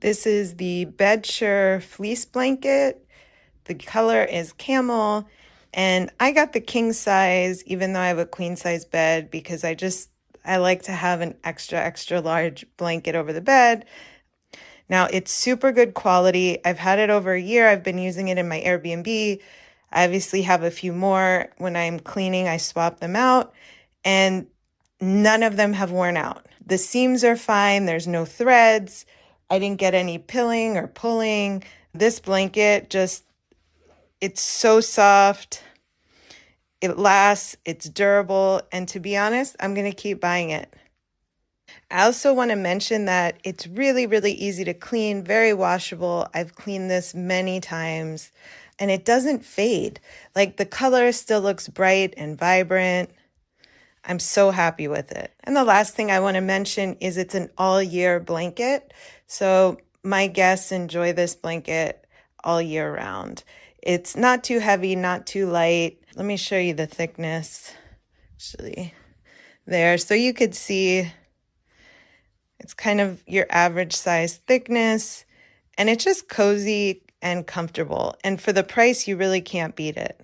This is the Bedsure fleece blanket. The color is camel, and I got the king size even though I have a queen size bed because I like to have an extra large blanket over the bed. Now it's super good quality. I've had it over a year. I've been using it in my Airbnb. I obviously have a few more. When I'm cleaning, I swap them out, and none of them have worn out. The seams are fine. There's no threads. I didn't get any pilling or pulling. This blanket it's so soft. It lasts, it's durable, and to be honest, I'm going to keep buying it. I also want to mention that it's really easy to clean, very washable. I've cleaned this many times, and it doesn't fade. Like, the color still looks bright and vibrant. I'm so happy with it. And the last thing I want to mention is it's an all-year blanket. So my guests enjoy this blanket all year round. It's not too heavy, not too light. Let me show you the thickness, actually, there. So you could see it's kind of your average size thickness, and it's just cozy and comfortable. And for the price, you really can't beat it.